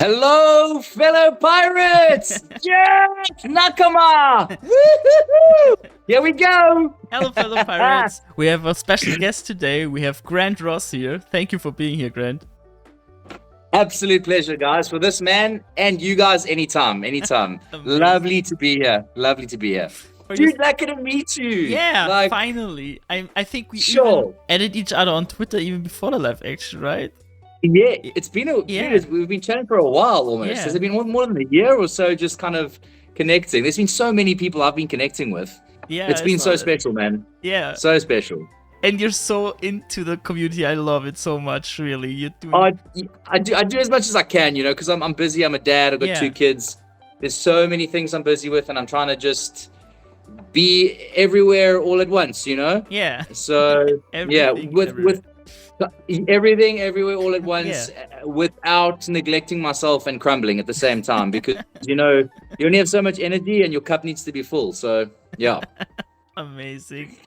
Hello, fellow pirates! Yes, Nakama! Woo-hoo-hoo! Here we go! Hello, fellow pirates. We have a special guest today. We have Grant Ross here. Thank you for being here, Grant. Absolute pleasure, guys, for this man and you guys anytime. Lovely to be here. Lovely to be here. Dude, lucky to meet you. Yeah, finally. I think we even added each other on Twitter even before the live action, right? Yeah, it's been we've been chatting for a while almost. Yeah. Has it been more than a year or so just kind of connecting? There's been so many people I've been connecting with. Yeah, it's been so special, man. Yeah. So special. And you're so into the community. I love it so much, really. You're doing... I do as much as I can, you know, because I'm busy. I'm a dad. I've got 2 kids. There's so many things I'm busy with, and I'm trying to just be everywhere all at once, you know? Yeah. So with everything everywhere all at once, without neglecting myself and crumbling at the same time, because you know you only have so much energy and your cup needs to be full. So yeah. Amazing.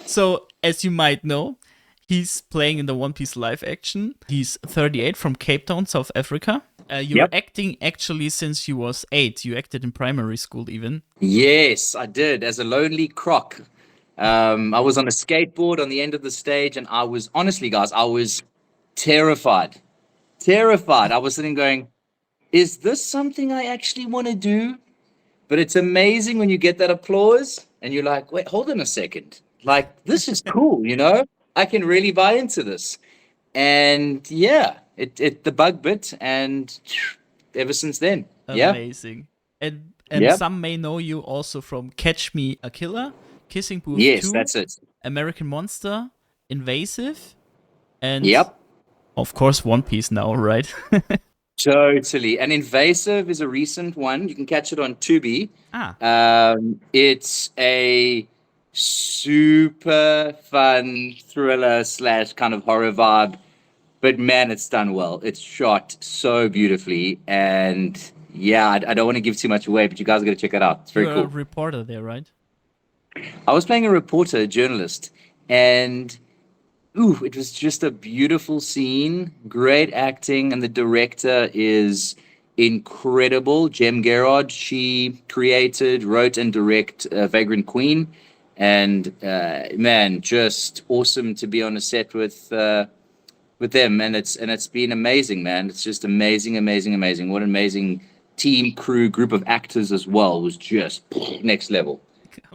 So as you might know, he's playing in the One Piece live action. He's 38 from Cape Town, South Africa. You're acting actually since you was 8. You acted in primary school even. Yes, I did, as a lonely croc. I was on a skateboard on the end of the stage, and I was, honestly, guys, I was terrified. I was sitting going, is this something I actually want to do? But it's amazing when you get that applause and you're like, wait, hold on a second. Like, this is cool, you know? I can really buy into this. And yeah, the bug bit, and ever since then. Amazing. And some may know you also from Catch Me a Killer, Kissing Booth 2. Yes, that's it. American Monster, Invasive, and of course One Piece now, right? Totally. And Invasive is a recent one. You can catch it on Tubi. It's a super fun thriller / kind of horror vibe. But man, it's done well. It's shot so beautifully. And yeah, I don't want to give too much away, but you guys are going to check it out. It's very cool. You're a reporter there, right? I was playing a reporter, a journalist, and it was just a beautiful scene, great acting, and the director is incredible. Jem Gerard, she created, wrote, and directed Vagrant Queen, and man, just awesome to be on a set with them, and it's been amazing, man. It's just amazing. What an amazing team, crew, group of actors as well. It was just next level.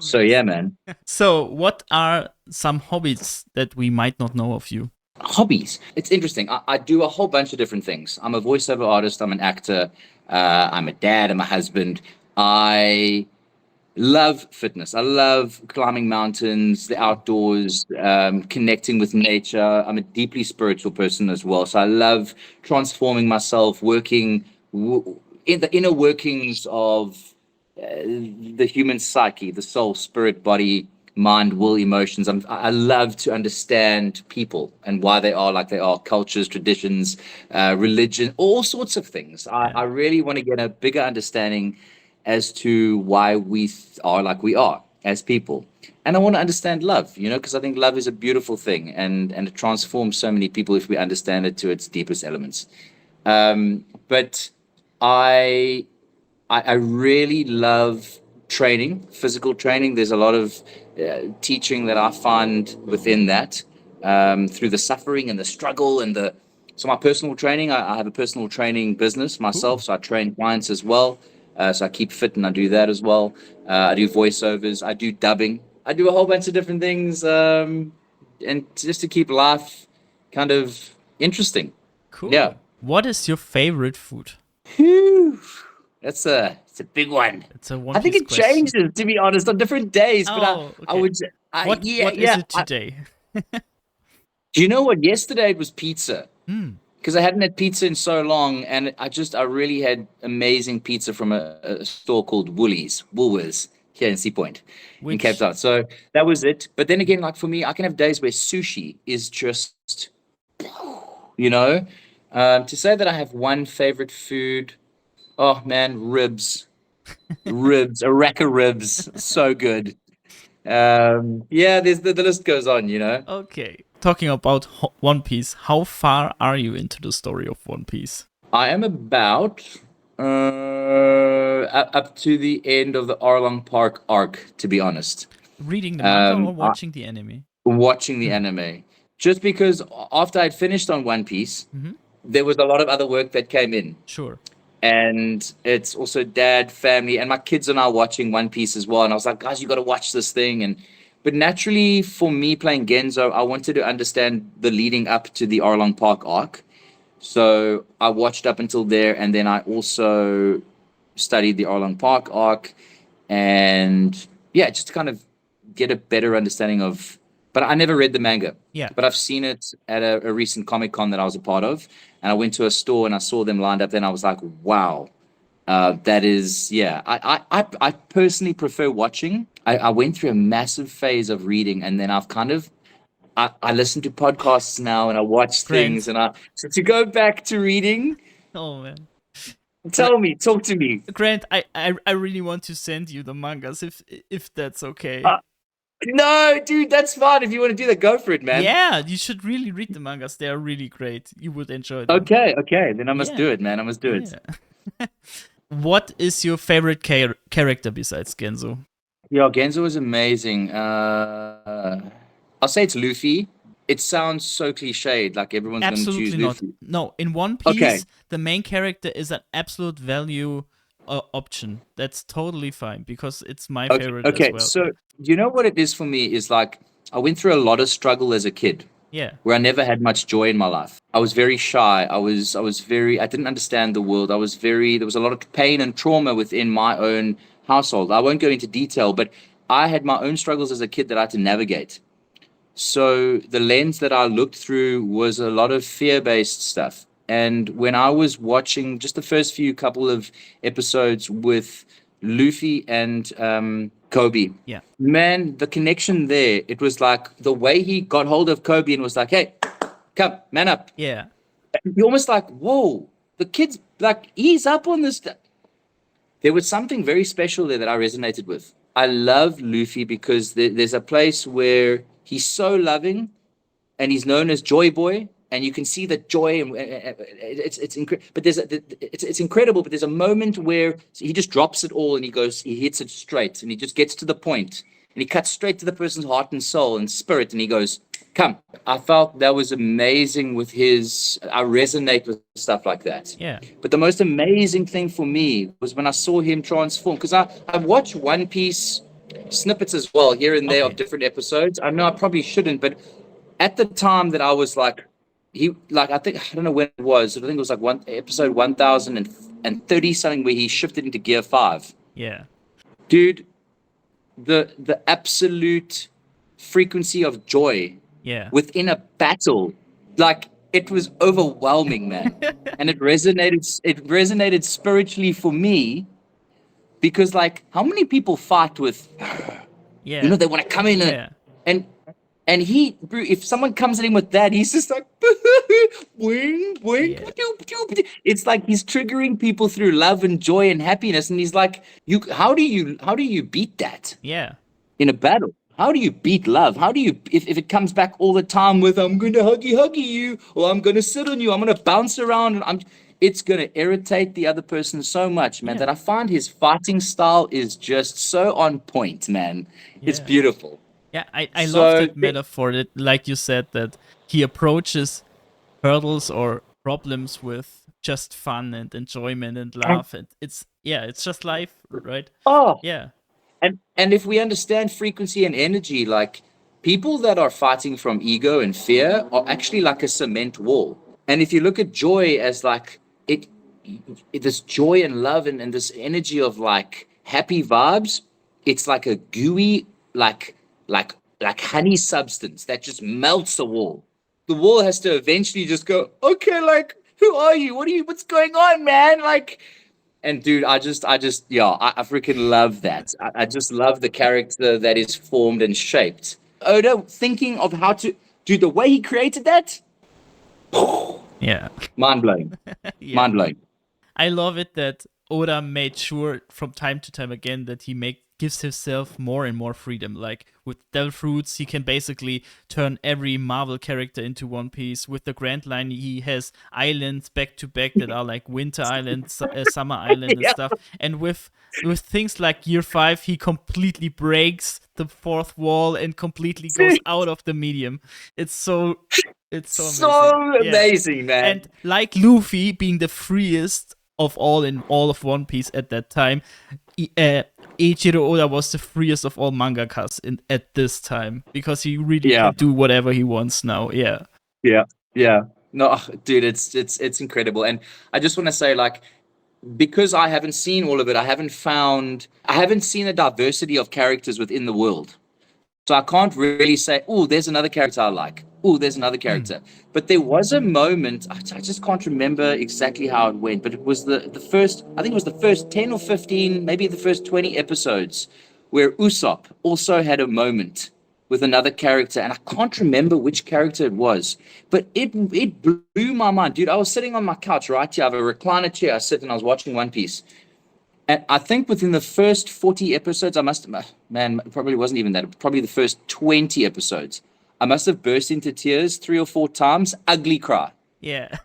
So yeah, man. So what are some hobbies that we might not know of you? Hobbies. It's interesting. I do a whole bunch of different things. I'm a voiceover artist. I'm an actor. I'm a dad. I'm a husband. I love fitness. I love climbing mountains, the outdoors, connecting with nature. I'm a deeply spiritual person as well. So I love transforming myself, working in the inner workings of the human psyche, the soul, spirit, body, mind, will, emotions. I love to understand people and why they are like they are, cultures, traditions, religion, all sorts of things. I really want to get a bigger understanding as to why we are like we are as people. And I want to understand love, you know, because I think love is a beautiful thing, and it transforms so many people if we understand it to its deepest elements. But I really love training, physical training. There's a lot of teaching that I find within that, through the suffering and the struggle and so my personal training, I have a personal training business myself. So I train clients as well. So I keep fit and I do that as well. I do voiceovers, I do dubbing. I do a whole bunch of different things, and just to keep life kind of interesting. Cool. Yeah. What is your favorite food? Whew. It's a big one. It's a One I think Piece it question. changes, to be honest, on different days. But I would. What is it today? Do you know what? Yesterday it was pizza. Because I hadn't had pizza in so long, and I really had amazing pizza from a store called Woolworths here in Sea Point in Cape Town. So that was it. But then again, like for me, I can have days where sushi is just, you know, to say that I have one favorite food. Oh man, ribs, a rack of ribs, so good. Yeah, there's the list goes on, you know. Okay, talking about One Piece, how far are you into the story of One Piece? I am about up to the end of the Arlong Park arc, to be honest. Reading the manga or I, watching the anime? watching the anime, just because after I'd finished on One Piece, Mm-hmm. there was a lot of other work that came in, Sure. and it's also dad, family, and my kids are now watching One Piece as well. And I was like, guys, you got to watch this thing. And but naturally, for me playing Genzo, I wanted to understand the leading up to the Arlong Park arc. So I watched up until there, and then I also studied the Arlong Park arc, and yeah, just to kind of get a better understanding of. But I never read the manga. Yeah. But I've seen it at a recent Comic Con that I was a part of, and I went to a store and I saw them lined up. Then I was like, wow, that is yeah. I personally prefer watching. I went through a massive phase of reading, and then I've kind of I listen to podcasts now and I watch things Grant. and I so to go back to reading, Oh man. talk to me. Grant, I really want to send you the mangas if that's okay. Uh, no, dude, that's fine. If you want to do that, go for it, man. Yeah, you should really read the mangas. They are really great. You would enjoy them. Okay, then I must do Yeah. it, man. I must do it. Yeah. What is your favorite character besides Genzo? Yeah, Genzo is amazing. I'll say it's Luffy. It sounds so cliched, like everyone's going to choose Absolutely not. Luffy. No, in One Okay, Piece, the main character is an absolute value option. That's totally fine because it's my favorite as okay. well. So you know what it is for me is like I went through a lot of struggle as a kid, Yeah. where I never had much joy in my life. I was very shy. I was very I didn't understand the world. There was a lot of pain and trauma within my own household. I won't go into detail, but I had my own struggles as a kid that I had to navigate. So the lens that I looked through was a lot of fear-based stuff. And when I was watching just the first few couple of episodes with Luffy and Kobe, Yeah. man, the connection there, it was like the way he got hold of Kobe and was like, hey, come, man up. Yeah. You're almost like, whoa, the kid's like, ease up on this. There was something very special there that I resonated with. I love Luffy because there's a place where he's so loving and he's known as Joy Boy, and you can see the joy, and it's incredible. But it's incredible. But there's a moment where he just drops it all, and he hits it straight, and he just gets to the point, and he cuts straight to the person's heart and soul and spirit, and he goes, "Come." I felt that was amazing with his. I resonate with stuff like that. Yeah. But the most amazing thing for me was when I saw him transform, because I watch One Piece snippets as well here and there of Okay. different episodes. I know I probably shouldn't, but at the time that I was like, I think I don't know when it was. I think it was like one episode 1030 something where he shifted into gear 5. Yeah. Dude, the absolute frequency of joy Yeah. within a battle, like it was overwhelming, man. And it resonated spiritually for me because like how many people fight with Yeah. they want to come in Yeah. and and he, if someone comes at him with that, he's just like, wing, wing. Yeah. It's like he's triggering people through love and joy and happiness. And he's like, how do you beat that Yeah. in a battle? How do you beat love? How do you, if it comes back all the time with, I'm going to huggy you, or I'm going to sit on you, I'm going to bounce around, and it's going to irritate the other person so much, man, Yeah. that I find his fighting style is just so on point, man. It's Yeah. beautiful. Yeah, I So love that metaphor that, like you said, that he approaches hurdles or problems with just fun and enjoyment and laugh. And it's just life, right? oh, Yeah. and if we understand frequency and energy, like people that are fighting from ego and fear are actually like a cement wall. And if you look at joy as like this joy and love and this energy of like happy vibes, it's like a gooey, like honey substance that just melts the wall. The wall has to eventually just go, okay, like, who are you? What's going on, man? Like, and dude, yeah, I freaking love that. I just love the character that is formed and shaped. Oda thinking of how to do the way he created that, Yeah. mind blowing, Yeah. mind blowing. I love it that Oda made sure from time to time again that he gives himself more and more freedom. Like with Devil Fruits, he can basically turn every Marvel character into One Piece. With the Grand Line, he has islands back to back that are like Winter Island, Summer Island, and Yeah. stuff. And with things like Year 5, he completely breaks the fourth wall and completely goes out of the medium. It's so So amazing. Yeah. amazing, man. And like Luffy being the freest of all in all of One Piece at that time, Eiichiro Oda was the freest of all mangakas at this time, because he really can do whatever he wants now. Yeah. Yeah. No, dude, it's incredible. And I just want to say, like, because I haven't seen all of it, I haven't seen a diversity of characters within the world. So I can't really say, oh, there's another character I like. Oh, there's another character. But there was a moment, I just can't remember exactly how it went, but it was the first, I think it was the first 10 or 15, maybe the first 20 episodes, where Usopp also had a moment with another character, and I can't remember which character it was, but it blew my mind. Dude, I was sitting on my couch right here. I have a recliner chair. I sit and I was watching One Piece. And I think within the first 40 episodes, it probably wasn't even that, probably the first 20 episodes, I must have burst into tears 3 or 4 times, ugly cry. Yeah.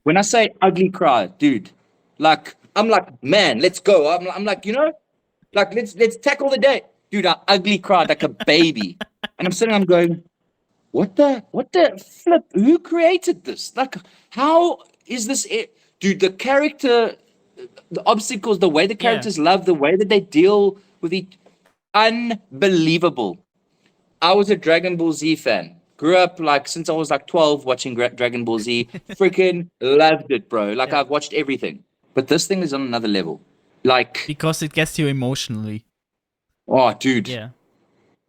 When I say ugly cry, dude, like, I'm like, man, let's go. I'm like, like, let's tackle the day. Dude, I ugly cried like a baby. And I'm sitting, I'm going, what the flip? Who created this? Like, how is this it? Dude, the character, the obstacles, the way the characters love, the way that they deal with each, unbelievable. I was a Dragon Ball Z fan. Grew up like since I was like 12 watching Dragon Ball Z. Freaking loved it, bro. Like I've watched everything. But this thing is on another level. Like, because it gets you emotionally. Oh, dude. Yeah.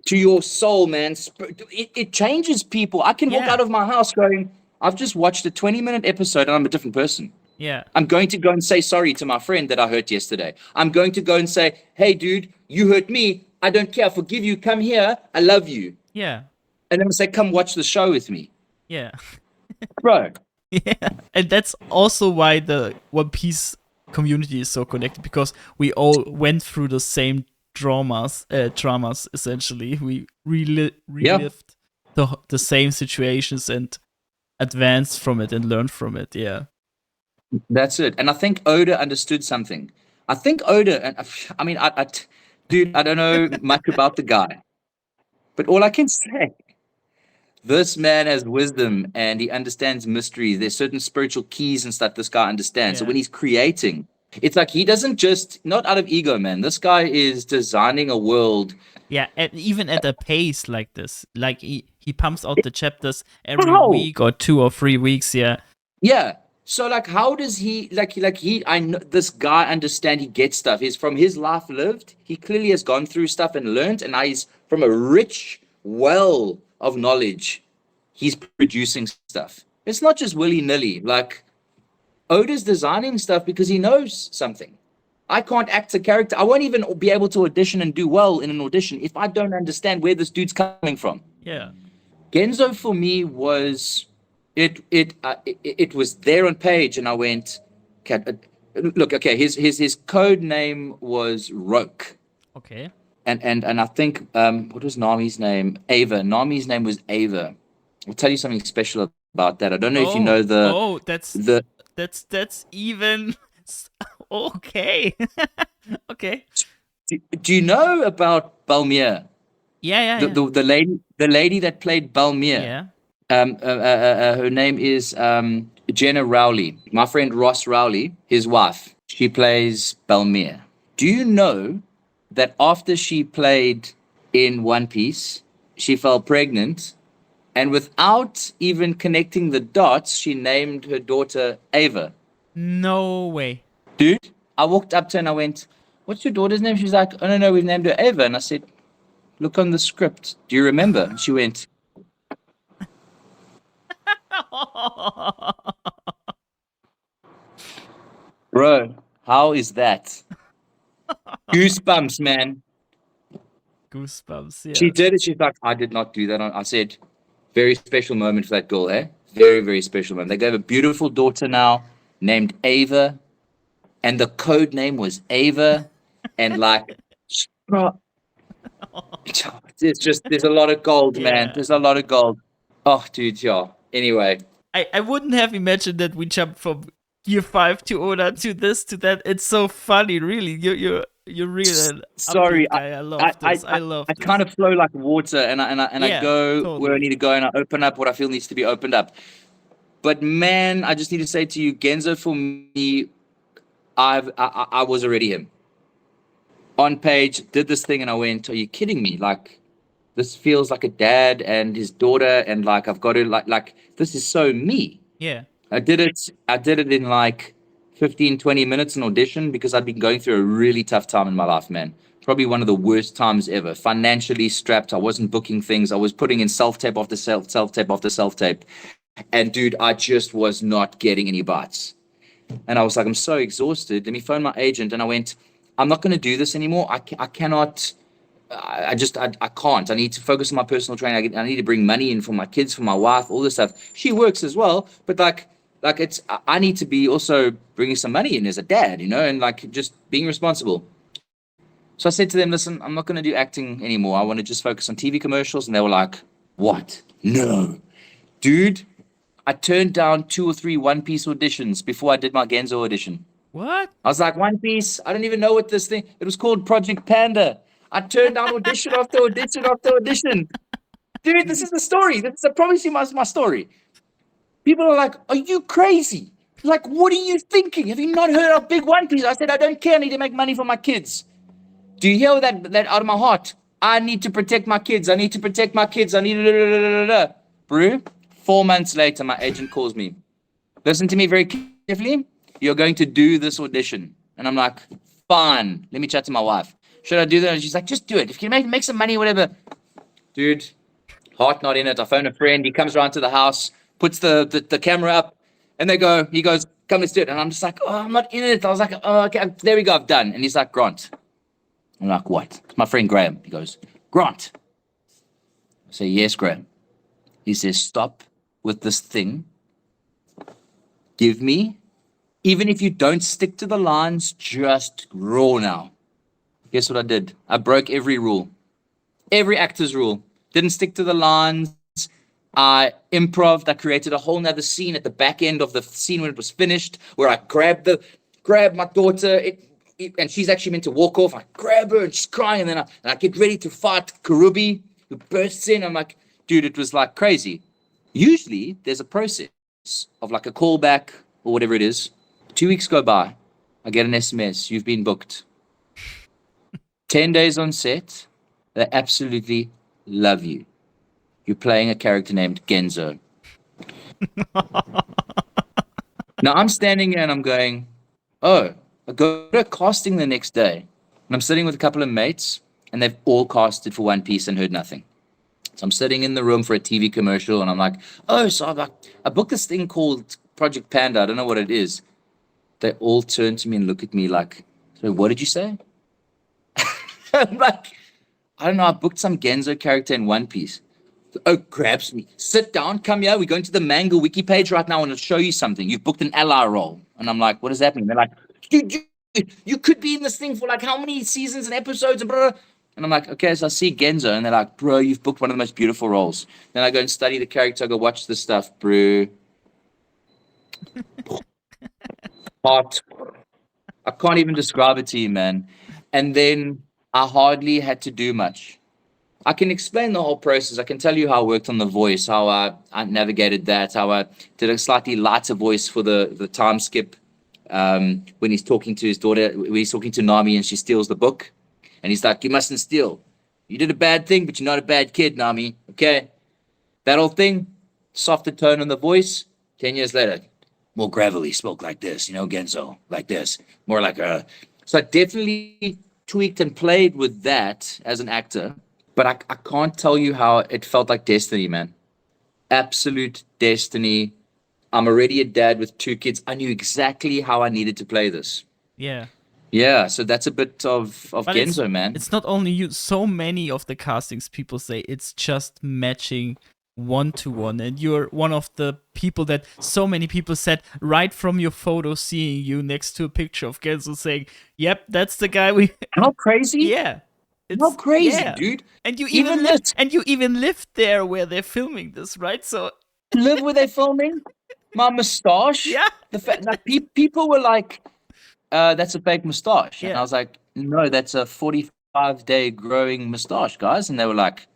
To your soul, man. It changes people. I can walk out of my house going, I've just watched a 20-minute episode and I'm a different person. Yeah. I'm going to go and say sorry to my friend that I hurt yesterday. I'm going to go and say, hey, dude, you hurt me. I don't care. I forgive you. Come here. I love you. Yeah. And then I say, come watch the show with me. Yeah. Bro. Yeah. And that's also why the One Piece community is so connected, because we all went through the same traumas essentially. We relived the same situations and advanced from it and learned from it. Yeah. That's it. And I think Oda understood something. I think Oda, and I mean, dude, I don't know much about the guy, but all I can say, this man has wisdom and he understands mysteries. There's certain spiritual keys and stuff this guy understands. So when he's creating, it's like he doesn't just, not out of ego, man. This guy is designing a world. Yeah, and even at a pace like this, like he pumps out the chapters every week or 2 or 3 weeks. Yeah. Yeah. So like, how does he I know this guy understand, he gets stuff. He's from his life lived. He clearly has gone through stuff and learned, and now he's from a rich well of knowledge. He's producing stuff. It's not just willy-nilly. Like, Oda's designing stuff because he knows something. I can't act a character. I won't even be able to audition and do well in an audition if I don't understand where this dude's coming from. Yeah. Genzo for me was it was there on page, and I went, look, okay, his code name was Roke. Okay. And I think what was Nami's name? Ava. Nami's name was Ava. I'll tell you something special about that. I don't know if you know that's even okay. Okay. Do you know about Balmir? Yeah. The lady that played Balmir. Yeah. Her name is Jenna Rowley. My friend Ross Rowley, his wife, she plays Balmir. Do you know that after she played in One Piece, she fell pregnant, and without even connecting the dots, she named her daughter Ava? No way. Dude, I walked up to her and I went, what's your daughter's name? She's like, oh, no, we've named her Ava. And I said, look on the script. Do you remember? And she went, bro, how is that? Goosebumps, man. Goosebumps, yeah. She did it. She's like, I did not do that. I said, very special moment for that girl, eh? Very, very special moment. They gave a beautiful daughter now named Ava, and the code name was Ava. And like, Bro, there's a lot of gold, man. Yeah. There's a lot of gold. Oh, dude, yeah. Anyway, I wouldn't have imagined that we jumped from year 5 to Oda to this to that. It's so funny, really. You're really an sorry, upbeat guy. I I, love I, this. I, I love I this. kind of flow like water, and I Yeah, go where I totally. need to go, and I open up what I feel needs to be opened up. But man, I just need to say to you, Genzo, for me, I was already him. On page, did this thing, and I went, "Are you kidding me? Like, this feels like a dad and his daughter, and like I've got to like this is so me." Yeah. I did it in like 15, 20 minutes in audition because I'd been going through a really tough time in my life, man. Probably one of the worst times ever. Financially strapped. I wasn't booking things. I was putting in self-tape after self-tape after self-tape. And dude, I just was not getting any bites. And I was like, I'm so exhausted. Let me phone my agent. And I went, I'm not going to do this anymore. I cannot. I can't. I need to focus on my personal training. I need to bring money in for my kids, for my wife, all this stuff. She works as well, but like it's I need to be also bringing some money in as a dad, and like just being responsible. So I said to them, listen, I'm not going to do acting anymore. I want to just focus on TV commercials. And they were like, what? No, dude. I turned down 2 or 3 One Piece auditions before I did my Genzo audition. What? I was like, One Piece, I don't even know what this thing. It was called Project Panda. I turned down audition after audition after audition. Dude, this is the story. I promise you my story. People are like, are you crazy? Like, what are you thinking? Have you not heard of Big One Piece? I said, I don't care. I need to make money for my kids. Do you hear that out of my heart? I need to protect my kids. I need to protect my kids. I need to. Bro, 4 months later, my agent calls me. Listen to me very carefully. You're going to do this audition. And I'm like, fine. Let me chat to my wife. Should I do that? And she's like, just do it. If you make some money, whatever. Dude, heart not in it. I phone a friend. He comes around to the house, puts the camera up, and he goes, come, let's do it. And I'm just like, oh, I'm not in it. I was like, oh, okay, there we go, I've done. And he's like, Grant. I'm like, what? It's my friend Graham. He goes, Grant. I say, yes, Graham. He says, stop with this thing. Give me, even if you don't stick to the lines, just raw now. Guess what I did? I broke every rule, every actor's rule. Didn't stick to the lines. I improved. I created a whole nother scene at the back end of the scene when it was finished, where I grabbed my daughter, and she's actually meant to walk off. I grab her and she's crying, and then I get ready to fight Karubi, who bursts in. I'm like, dude, it was like crazy. Usually, there's a process of like a callback or whatever it is. 2 weeks go by. I get an SMS. You've been booked. 10 days on set. They absolutely love you. You're playing a character named Genzo. Now I'm standing here and I'm going, oh, I go to casting the next day. And I'm sitting with a couple of mates and they've all casted for One Piece and heard nothing. So I'm sitting in the room for a TV commercial and I'm like, oh, so I booked this thing called Project Panda. I don't know what it is. They all turn to me and look at me like, so what did you say? I'm like, I don't know. I booked some Genzo character in One Piece. Oh, grabs me. Sit down. Come here. We're going to the manga wiki page right now. I want to show you something. You've booked an ally role. And I'm like, what does that mean? They're like, dude, you could be in this thing for like how many seasons and episodes and blah. And I'm like, okay, so I see Genzo. And they're like, bro, you've booked one of the most beautiful roles. Then I go and study the character. I go watch this stuff, bro. Hot. I can't even describe it to you, man. And then I hardly had to do much. I can explain the whole process. I can tell you how I worked on the voice, how I navigated that, how I did a slightly lighter voice for the time skip when he's talking to his daughter, when he's talking to Nami and she steals the book. And he's like, you mustn't steal. You did a bad thing, but you're not a bad kid, Nami. Okay? That whole thing, softer tone on the voice. 10 years later, more gravelly, spoke like this, Genzo, like this. More like a... So I definitely tweaked and played with that as an actor. But I can't tell you how it felt like destiny, man. Absolute destiny. I'm already a dad with 2 kids. I knew exactly how I needed to play this. Yeah. Yeah, so that's a bit of But Genzo, man. It's not only you. So many of the castings people say it's just matching 1-to-1. And you're one of the people that so many people said right from your photo, seeing you next to a picture of Genzo, saying, yep, that's the guy we... How crazy? Yeah. How crazy, yeah. dude. And you Even even this, lived and you even lived there where they're filming this, right? So live where they're filming, my mustache, yeah. the fact like people were like, that's a fake mustache. And I Yeah. was like, no, that's a 45-day growing mustache, guys. And they were like,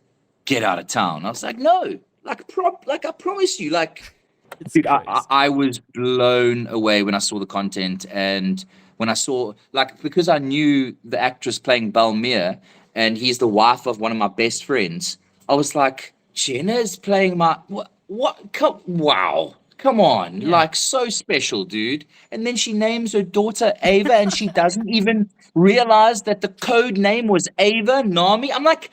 get out of town. I was like, no, like I promise you, like, It's dude, crazy. I was blown away when I saw the content and when I saw, like, because I knew the actress playing Balmir and he's the wife of one of my best friends, I was like, Jenna is playing my, wow, come on, Yeah. like, so special, dude. And then she names her daughter Ava and she doesn't even realize that the code name was Ava Nami. I'm like,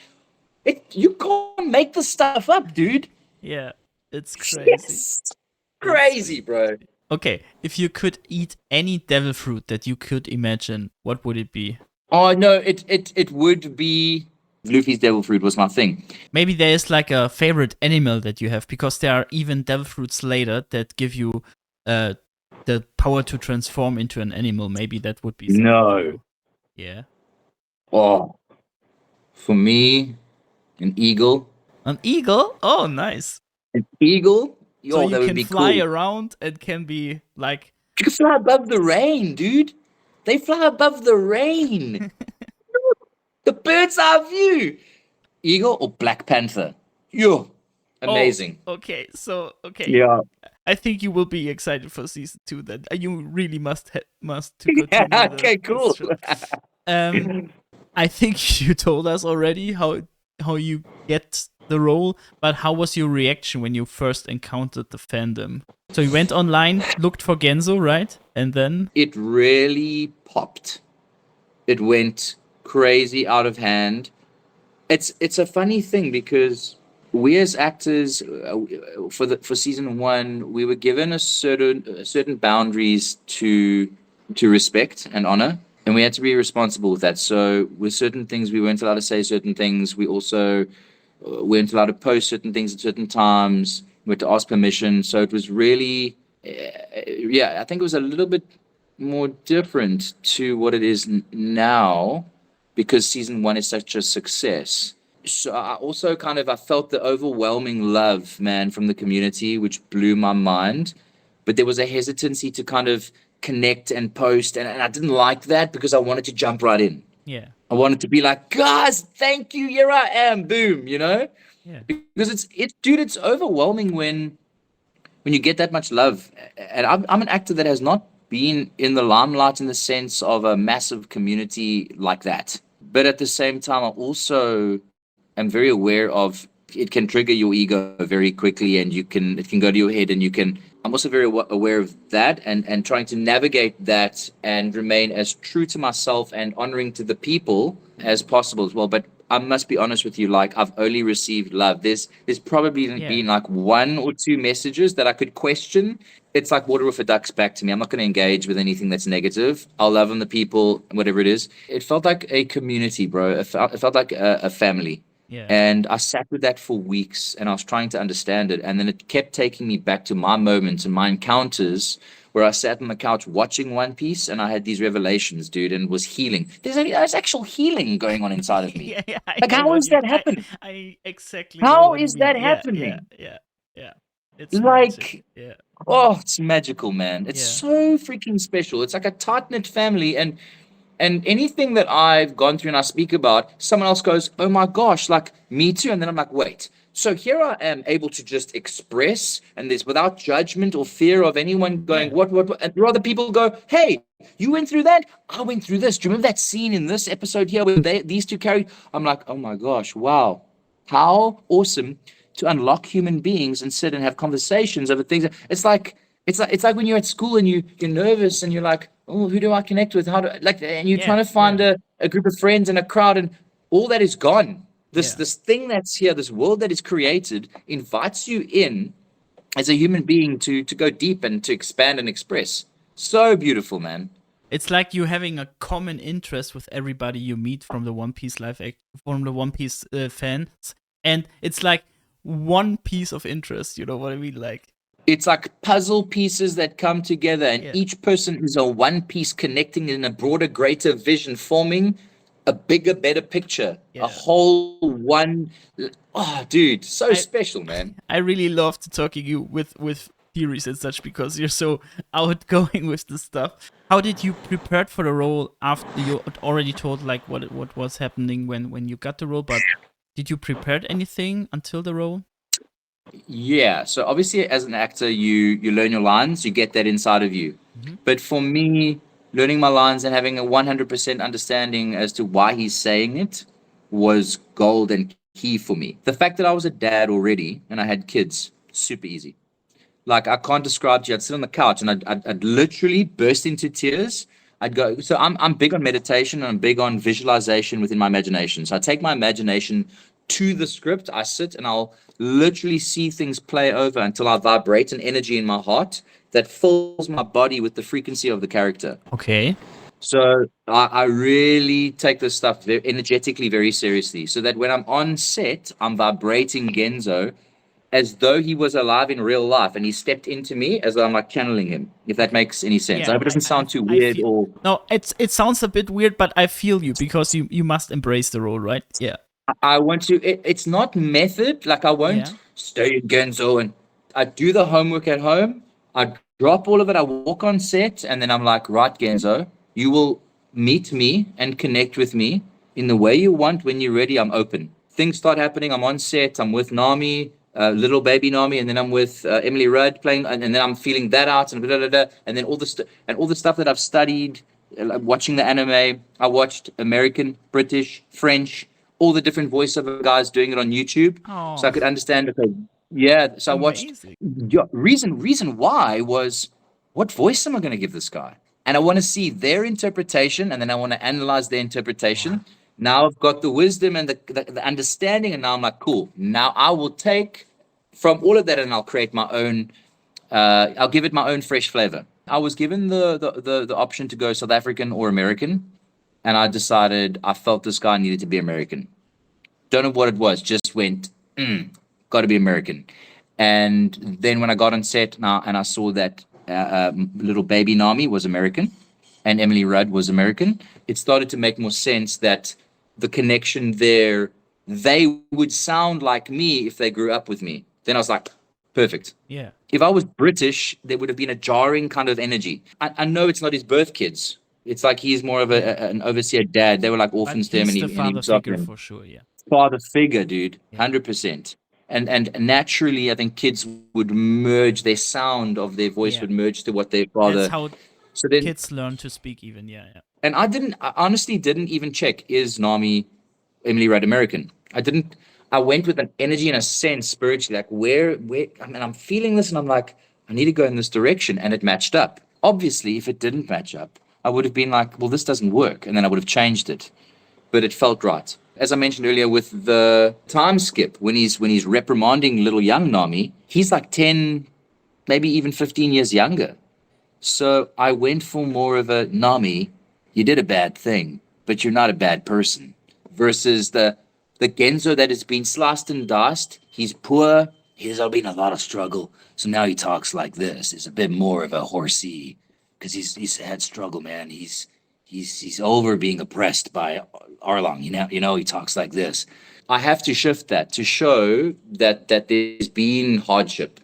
you can't make this stuff up, dude. Yeah. It's crazy. Yes. It's Crazy, bro. okay. If you could eat any devil fruit that you could imagine, what would it be? Oh no, it would be Luffy's devil fruit was my thing. Maybe there is like a favorite animal that you have, because there are even devil fruits later that give you the power to transform into an animal. Maybe that would be something for No. you. Yeah. Oh, for me, an eagle. An eagle? Oh, nice. An eagle? So Yo, you that would can be fly cool. around and can be like You can fly above the rain, dude. They fly above the rain. The bird's eye view. Eagle or Black Panther? Yo, amazing. Oh, okay. So okay. Yeah. I think you will be excited for season 2 then. You really must to continue Okay, this cool. show. I think you told us already how you get the role, but how was your reaction when you first encountered the fandom? So you went online, looked for Genzo, right? And then It really popped. It went crazy out of hand. It's a funny thing because we as actors for season one we were given a certain boundaries to respect and honor, and we had to be responsible with that. So with certain things we weren't allowed to say certain things. We also weren't allowed to post certain things at certain times. We had to ask permission. So it was really yeah, I think it was a little bit more different to what it is now because season one is such a success. So I also kind of I felt the overwhelming love, man, from the community, which blew my mind. But there was a hesitancy to kind of connect and post, and I didn't like that because I wanted to jump right in. yeah. I wanted to be like, guys, thank you, here I am, boom, you know? Yeah. Because dude, it's overwhelming when you get that much love. And I'm an actor that has not been in the limelight in the sense of a massive community like that. But at the same time, I also am very aware of it can trigger your ego very quickly and it can go to your head and I'm also very aware of that and trying to navigate that and remain as true to myself and honoring to the people as possible as well. But I must be honest with you, like I've only received love. There's probably Yeah. been like one or two messages that I could question. It's like water off a duck's back to me. I'm not going to engage with anything that's negative. I'll love on the people, whatever it is. It felt like a community, bro. It felt like a family. Yeah. And I sat with that for weeks and I was trying to understand it. And then it kept taking me back to my moments and my encounters where I sat on the couch watching One Piece and I had these revelations, dude, and was healing. There's actual healing going on inside of me. Yeah, I Like, know how what is you that mean. happening? I exactly know How what you is mean. that Yeah, happening? yeah. It's magic. Like, Yeah. oh, it's magical, man. It's Yeah. so freaking special. It's like a tight-knit family and anything that I've gone through and I speak about, someone else goes, "Oh my gosh, like me too." And then I'm like, "Wait." So here I am able to just express and this without judgment or fear of anyone going, Yeah. what? And rather people go, "Hey, you went through that? I went through this. Do you remember that scene in this episode here where these two carried?" I'm like, "Oh my gosh, wow. How awesome to unlock human beings and sit and have conversations over things." It's like when you're at school and you're nervous and you're like, "Oh, who do I connect with? How do like?" And you're Yeah, trying to find yeah. a group of friends and a crowd, and all that is gone. This Yeah. this thing that's here, this world that is created, invites you in as a human being to go deep and to expand and express. So beautiful, man. It's like you having a common interest with everybody you meet from the One Piece from the One Piece fans, and it's like one piece of interest. You know what I mean? Like, It's like puzzle pieces that come together, and yeah, each person is a one piece connecting in a broader, greater vision, forming a bigger, better picture, Yeah. a whole one. Oh, dude, so special, man. I really love to talking you with theories and such because you're so outgoing with the stuff. How did you prepare for the role after you had already told like what was happening when you got the role? But did you prepare anything until the role? Yeah, so obviously as an actor, you learn your lines, you get that inside of you. But for me, learning my lines and having a 100% understanding as to why he's saying it was gold and key for me. The fact that I was a dad already and I had kids, super easy. Like I can't describe to you. I'd sit on the couch and I'd literally burst into tears. I'd go. So I'm big on meditation and I'm big on visualization within my imagination. So I take my imagination to the script. I sit and I'll literally see things play over until I vibrate an energy in my heart that fills my body with the frequency of the character. Okay. So I really take this stuff very energetically, very seriously. So that when I'm on set, I'm vibrating Genzo as though he was alive in real life and he stepped into me as though I'm like channeling him, if that makes any sense. Yeah, I hope it doesn't sound too weird or... No, it sounds a bit weird, but I feel you because you must embrace the role, right? Yeah. I want to... It's not method. Like I won't stay in Genzo and I do the homework at home. I drop all of it. I walk on set and then I'm like, right, Genzo, you will meet me and connect with me in the way you want. When you're ready, I'm open. Things start happening. I'm on set. I'm with Nami. Little baby Nami, and then I'm with Emily Rudd playing, and then I'm feeling that out, and and then all the stuff that I've studied, like watching the anime. I watched American, British, French, all the different voiceover guys doing it on YouTube, so I could understand. Okay, yeah, so Amazing. I watched. Reason why was, what voice am I going to give this guy? And I want to see their interpretation, and then I want to analyze their interpretation. Wow. Now I've got the wisdom and the understanding, and now I'm like, cool. Now I will take from all of that and I'll create my own, I'll give it my own fresh flavor. I was given the option to go South African or American, and I decided I felt this guy needed to be American. Don't know what it was, just went, got to be American. And then when I got on set now and I saw that little baby Nami was American and Emily Rudd was American, it started to make more sense that the connection there, they would sound like me if they grew up with me. Then I was like, perfect. Yeah. If I was British, there would have been a jarring kind of energy. I know it's not his birth kids. It's like he's more of an overseer dad. They were like orphans to him. He's the father figure for sure, yeah. Father figure, dude, 100%. And naturally, I think kids would merge, their sound of their voice would merge to what their father... That's how kids learn to speak even, yeah. And I honestly didn't even check, is Nami Emily Rudd American? I went with an energy and a sense spiritually, like where, I mean, I'm feeling this and I'm like, I need to go in this direction, and it matched up. Obviously, if it didn't match up, I would have been like, well, this doesn't work, and then I would have changed it. But it felt right. As I mentioned earlier with the time skip, when he's reprimanding little young Nami, he's like 10, maybe even 15 years younger. So I went for more of a, Nami, you did a bad thing, but you're not a bad person. Versus the Genzo that has been sliced and diced. He's poor. There's been a lot of struggle. So now he talks like this. He's a bit more of a horsey because he's had struggle, man. He's over being oppressed by Arlong. You know, he talks like this. I have to shift that to show that there's been hardship.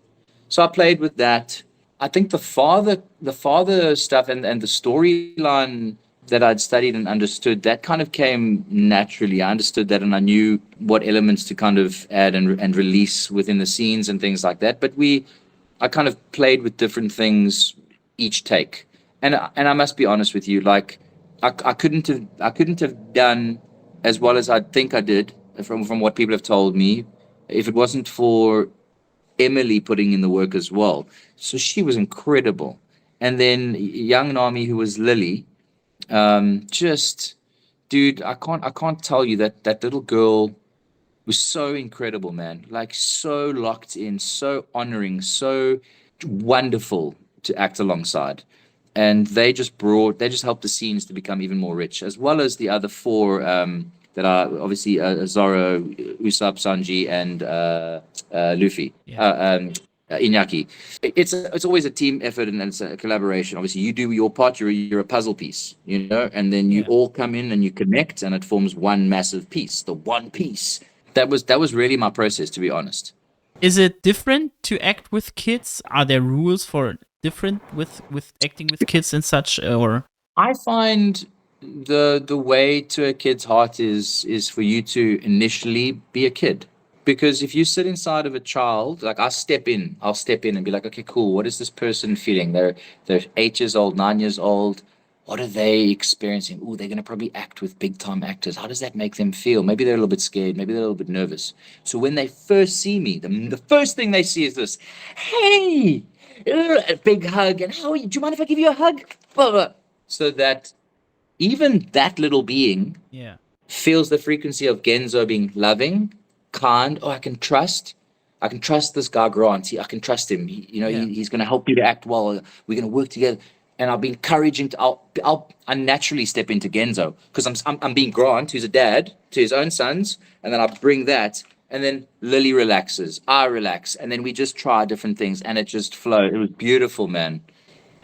So I played with that. I think the father stuff and the storyline that I'd studied and understood, that kind of came naturally. I understood that and I knew what elements to kind of add and release within the scenes and things like that. But I kind of played with different things each take. And I must be honest with you, like I couldn't have done as well as I think I did from what people have told me if it wasn't for Emily putting in the work as well. So she was incredible. And then young Nami, who was Lily, just, dude, I can't tell you that little girl was so incredible, man. Like so locked in, so honoring, so wonderful to act alongside. And they just helped the scenes to become even more rich, as well as the other four that are obviously Zoro, Usopp, Sanji, and Luffy. Yeah. Iñaki. It's always a team effort and it's a collaboration. Obviously, you do your part. You're a puzzle piece, and then you all come in and you connect, and it forms one massive piece. The one piece. That was really my process, to be honest. Is it different to act with kids? Are there rules for different with acting with kids and such, or? I find the way to a kid's heart is for you to initially be a kid. Because if you sit inside of a child, like I'll step in and be like, okay, cool. What is this person feeling? They're 8 years old, 9 years old. What are they experiencing? Oh, they're gonna probably act with big time actors. How does that make them feel? Maybe they're a little bit scared. Maybe they're a little bit nervous. So when they first see me, the first thing they see is this, hey, a big hug, and how are you? Do you mind if I give you a hug? Blah, blah. So that even that little being Yeah. feels the frequency of Genzo being loving, kind. Oh, I can trust. I can trust this guy Grant. I can trust him. He's going to help you to act well. We're going to work together. And I'll be encouraging. I naturally step into Genzo because I'm being Grant, who's a dad to his own sons, and then I bring that, and then Lily relaxes, I relax, and then we just try different things, and it just flowed. It was beautiful, man.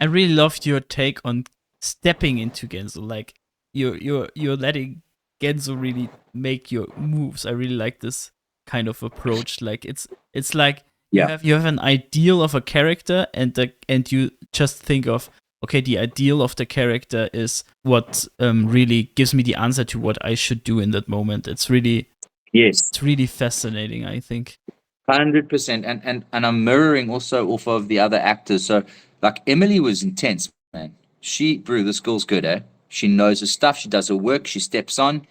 I really loved your take on stepping into Genzo. Like you're letting Genzo really make your moves. I really like this kind of approach. Like it's like you have an ideal of a character, and you just think of, okay, the ideal of the character is what really gives me the answer to what I should do in that moment. It's really fascinating, I think. 100%. And I'm mirroring also off of the other actors. So like Emily was intense, man. This girl's good, eh? She knows her stuff. She does her work. She steps on.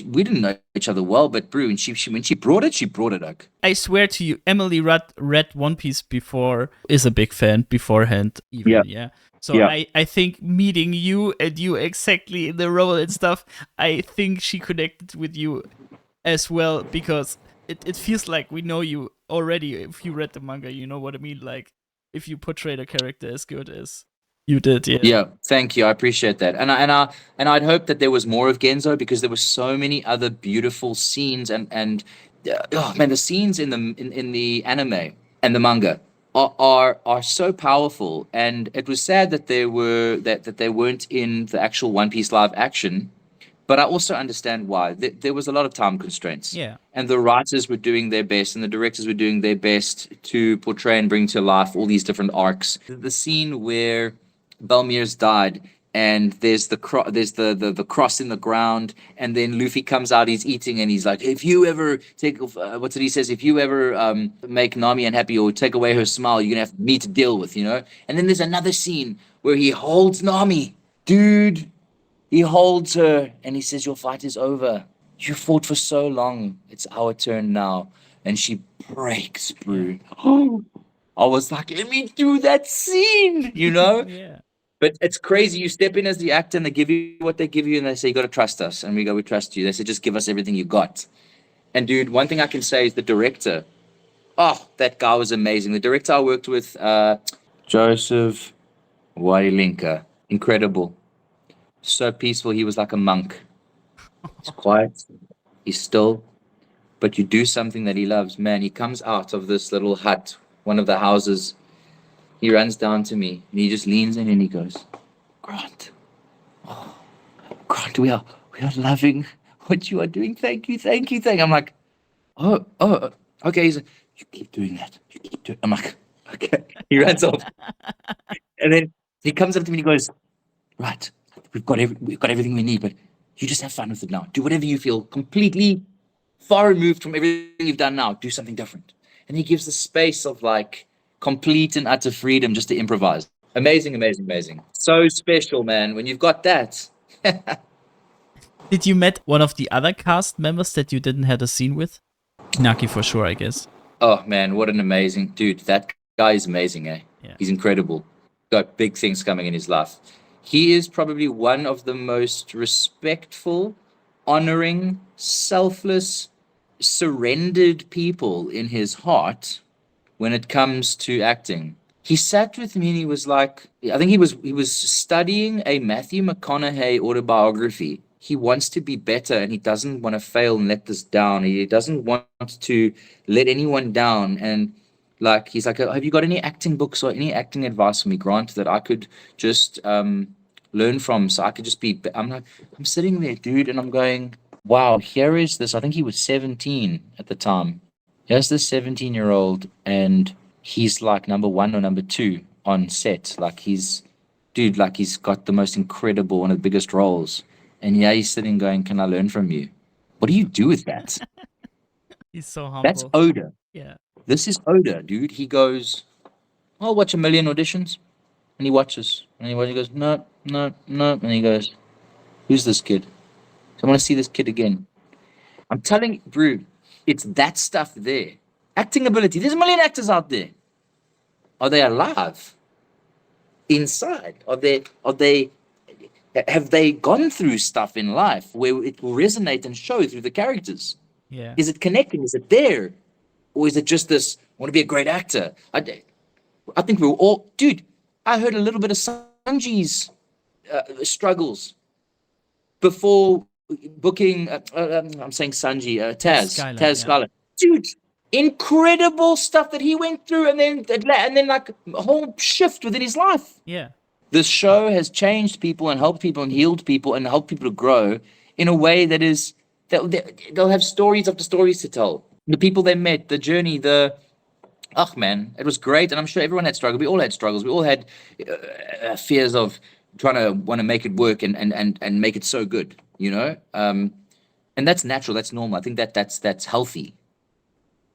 We didn't know each other well, but when she brought it. Like. I swear to you, Emily read One Piece before, is a big fan beforehand. Even, yeah. So yeah. I think meeting you and you exactly in the role and stuff, I think she connected with you as well, because it feels like we know you already. If you read the manga, you know what I mean. Like if you portrayed a character as good as you did, yeah. Yeah, thank you. I appreciate that. And I'd hope that there was more of Genzo, because there were so many other beautiful scenes and oh man, the scenes in the anime and the manga are so powerful. And it was sad that they weren't in the actual One Piece live action. But I also understand why. There was a lot of time constraints. Yeah. And the writers were doing their best and the directors were doing their best to portray and bring to life all these different arcs. The scene where Belmir's died and there's the cross in the ground, and then Luffy comes out, he's eating, and he's like, if you ever take what's it he says, if you ever make Nami unhappy or take away her smile, you're gonna have me to deal with, and then there's another scene where he holds Nami, dude. He holds her and he says, your fight is over. You fought for so long. It's our turn now. And she breaks, bro. I was like, let me do that scene, Yeah. But it's crazy. You step in as the actor and they give you what they give you, and they say, you got to trust us. And we go, we trust you. They say, just give us everything you got. And dude, one thing I can say is the director. Oh, that guy was amazing. The director I worked with, Joseph Wailinka. Incredible. So peaceful. He was like a monk. He's quiet. He's still. But you do something that he loves. Man, he comes out of this little hut, one of the houses. He runs down to me and he just leans in and he goes, Grant. Oh, Grant, we are loving what you are doing. Thank you. I'm like, oh, okay. He's like, you keep doing that. You keep doing. I'm like, okay. He runs off. And then he comes up to me and he goes, right. We've got everything we need, but you just have fun with it now. Do whatever you feel, completely far removed from everything you've done now. Do something different. And he gives the space of like complete and utter freedom just to improvise. Amazing. So special, man, when you've got that. Did you met one of the other cast members that you didn't have a scene with? Naki for sure, I guess. Oh man, what an amazing dude. That guy is amazing, eh? Yeah. He's incredible. Got big things coming in his life. He is probably one of the most respectful, honoring, selfless, surrendered people in his heart when it comes to acting. He sat with me and he was like, I think he was studying a Matthew McConaughey autobiography. He wants to be better and he doesn't want to fail and let this down. He doesn't want to let anyone down. And Like he's like, have you got any acting books or any acting advice for me, Grant, that I could just learn from, so I could just be. I'm like, I'm sitting there, dude, and I'm going, wow, here is this. I think he was 17 at the time. Here's this 17-year-old, and he's like number one or number two on set. Like he's, dude, like he's got the most incredible, one of the biggest roles. And yeah, he's sitting going, can I learn from you? What do you do with that? He's so humble. That's Oda. Yeah. This is Oda, dude. He goes, I'll watch a million auditions. And he watches. And he goes, no, no, no. And he goes, who's this kid? I want to see this kid again. I'm telling you, bro, it's that stuff there. Acting ability. There's a million actors out there. Are they alive? Inside? Have they gone through stuff in life where it will resonate and show through the characters? Yeah. Is it connecting? Is it there? Or is it just this, I want to be a great actor? I think we're all, dude, I heard a little bit of Sanji's struggles before booking, I'm saying Sanji, Taz Skylar. Dude, incredible stuff that he went through, and then like a whole shift within his life. Yeah. This show has changed people and helped people and healed people and helped people to grow in a way that is, they'll have stories after stories to tell. The people they met, the journey, oh man, it was great. And I'm sure everyone had struggles. We all had struggles. We all had fears of trying to want to make it work and make it so good, you know? And that's natural. That's normal. I think that's healthy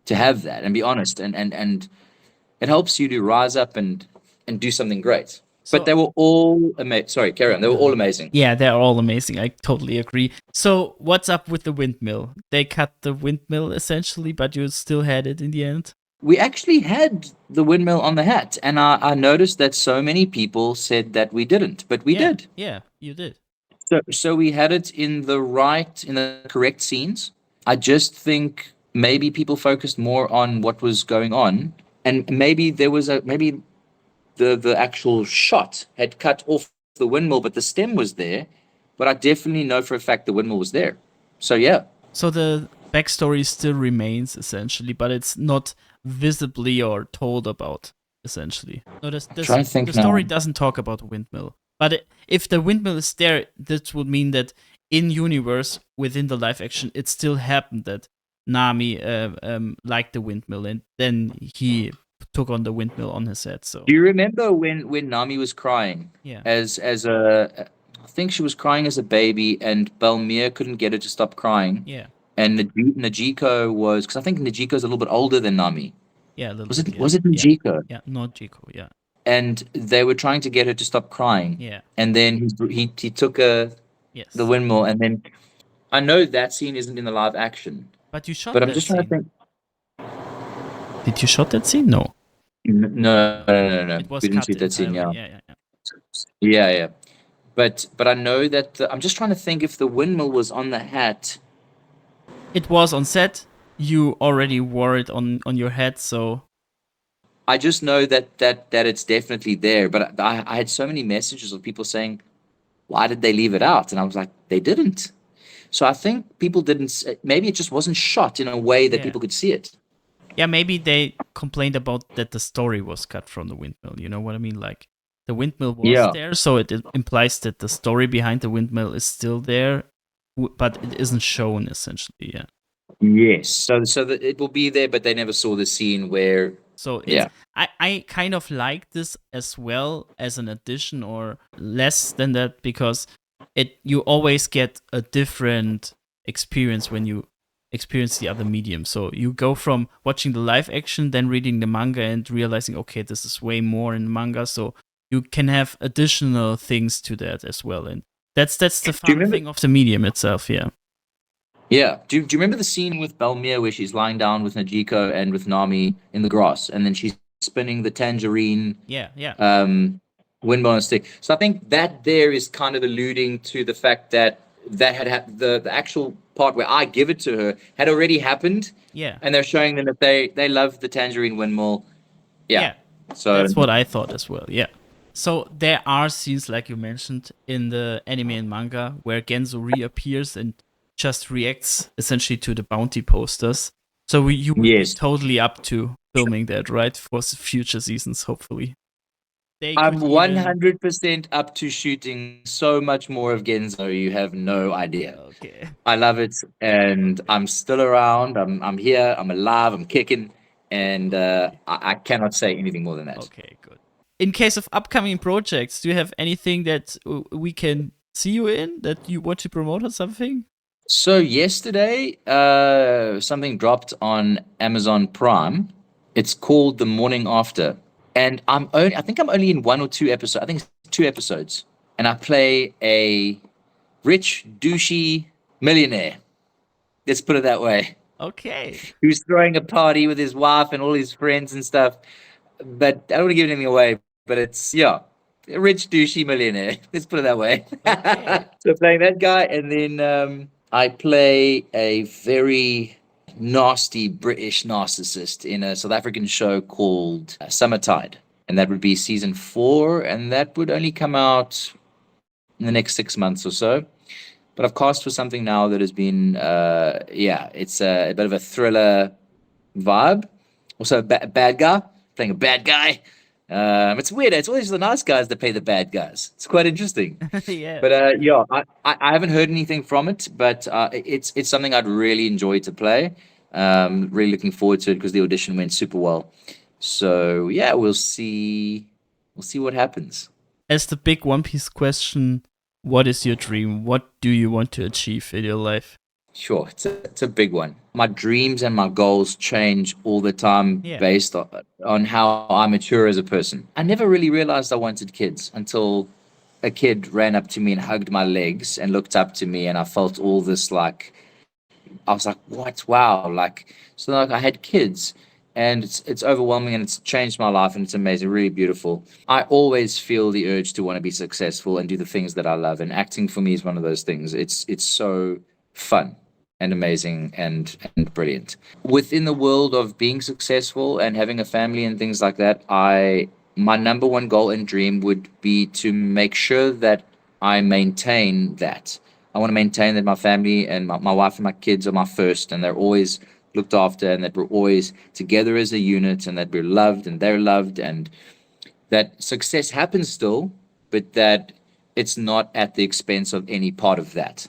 to have that and be honest. And it helps you to rise up and do something great. But they were all amazing. Sorry, carry on. They were all amazing. Yeah, they're all amazing. I totally agree. So what's up with the windmill? They cut the windmill essentially, but you still had it in the end? We actually had the windmill on the hat, and I noticed that so many people said that we didn't, but we did. Yeah, you did. So we had it in the correct scenes. I just think maybe people focused more on what was going on, and maybe the actual shot had cut off the windmill, but the stem was there. But I definitely know for a fact the windmill was there. So yeah. So the backstory still remains essentially, but it's not visibly or told about essentially. No, the story doesn't talk about the windmill. But if the windmill is there, that would mean that in universe within the live action, it still happened that Nami liked the windmill, and then he took on the windmill on his head. So do you remember when Nami was crying? Yeah. I think she was crying as a baby, and Balmir couldn't get her to stop crying. Yeah. And Najiko was, because I think Najiko's a little bit older than Nami. Yeah, a little was it? Bit, yeah. Was it Najiko? Yeah, not Jiko. Yeah. And they were trying to get her to stop crying. Yeah. And then he took the windmill, and then I know that scene isn't in the live action. But you shot. But I'm just trying to think. Did you shot that scene? No. No. We didn't shoot that scene. Yeah. Yeah. But I know that I'm just trying to think if the windmill was on the hat. It was on set. You already wore it on your head, so. I just know that it's definitely there. But I had so many messages of people saying, "Why did they leave it out?" And I was like, "They didn't." So I think people didn't. Maybe it just wasn't shot in a way that people could see it. Yeah, maybe they complained about that the story was cut from the windmill. You know what I mean? Like the windmill was there, so it implies that the story behind the windmill is still there, but it isn't shown essentially. Yeah. Yes. So that it will be there, but they never saw the scene where. So I kind of like this as well as an addition, or less than that, because you always get a different experience when you experience the other medium. So you go from watching the live action, then reading the manga and realizing, okay, this is way more in manga. So you can have additional things to that as well. And that's the fun thing of the medium itself. Yeah. Yeah. Do you remember the scene with Balmir where she's lying down with Najiko and with Nami in the grass, and then she's spinning the tangerine windmill on a stick? So I think that there is kind of alluding to the fact that had the actual part where I give it to her had already happened. Yeah. And they're showing them that they love the tangerine windmill. Yeah. So that's what I thought as well. Yeah. So there are scenes, like you mentioned, in the anime and manga where Genzo reappears and just reacts essentially to the bounty posters. So you would be Yes. totally up to filming that, right? For future seasons, hopefully. They I'm could even. 100% up to shooting so much more of Genzo. You have no idea. Okay. I love it, and I'm still around. I'm here. I'm alive. I'm kicking, and I cannot say anything more than that. Okay, good. In case of upcoming projects, do you have anything that we can see you in that you want to promote or something? So yesterday, something dropped on Amazon Prime. It's called The Morning After, and I think I'm only in one or two episodes. I think it's 2 episodes, and I play a rich, douchey millionaire. Let's put it that way. Okay. Who's throwing a party with his wife and all his friends and stuff. But I don't want to give anything away. But it's a rich, douchey millionaire. Let's put it that way. Okay. So playing that guy, and then I play a very nasty British narcissist in a South African show called Summertide, and that would be season 4, and that would only come out in the next 6 months or so. But I've cast for something now that has been, it's a bit of a thriller vibe. Also, a bad guy, playing a bad guy. It's weird. It's always the nice guys that play the bad guys. It's quite interesting. Yeah. But I haven't heard anything from it, but it's something I'd really enjoy to play. Really looking forward to it because the audition went super well. So yeah, we'll see. We'll see what happens. As the big One Piece question, what is your dream? What do you want to achieve in your life? Sure, it's a big one. My dreams and my goals change all the time based on how I mature as a person. I never really realized I wanted kids until a kid ran up to me and hugged my legs and looked up to me, and I felt all this I was like, what? Wow. So I had kids, and it's overwhelming, and it's changed my life, and it's amazing, really beautiful. I always feel the urge to want to be successful and do the things that I love, and acting for me is one of those things. It's so fun and amazing and brilliant. Within the world of being successful and having a family and things like that, my number one goal and dream would be to make sure that I maintain that. I want to maintain that my family and my wife and my kids are my first, and they're always looked after, and that we're always together as a unit, and that we're loved and they're loved, and that success happens still, but that it's not at the expense of any part of that.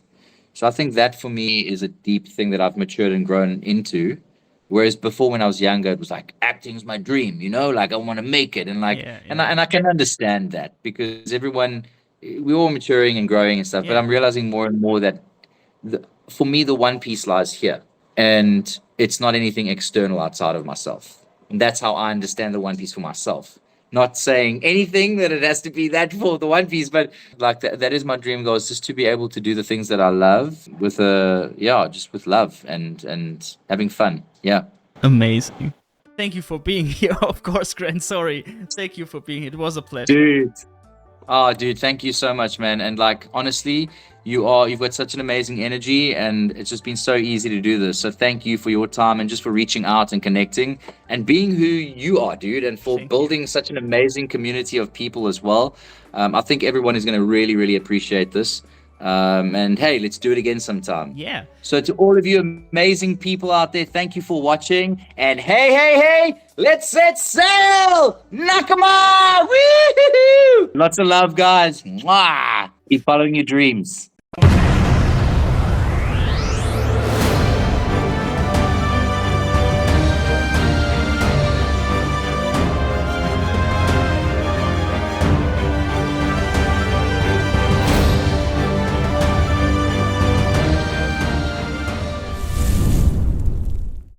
So I think that for me is a deep thing that I've matured and grown into. Whereas before, when I was younger, it was like acting is my dream, like I want to make it, and and I can understand that because we're all maturing and growing and stuff. But I'm realizing more and more that for me, the One Piece lies here, and it's not anything external outside of myself. And that's how I understand the One Piece for myself. Not saying anything that it has to be that for the One Piece, but that is my dream goal, is just to be able to do the things that I love with just with love and having fun. Yeah. Amazing. Thank you for being here, of course, Grant. Sorry. Thank you for being here. It was a pleasure. Dude. Oh, dude, thank you so much, man. And honestly, you've got such an amazing energy, and it's just been so easy to do this. So thank you for your time and just for reaching out and connecting and being who you are, dude, and for building such an amazing community of people as well. I think everyone is going to really, really appreciate this. And hey, let's do it again sometime. Yeah. So to all of you amazing people out there, thank you for watching. And hey, let's set sail! Nakama! Woo-hoo-hoo! Lots of love, guys. Mwah! Keep following your dreams.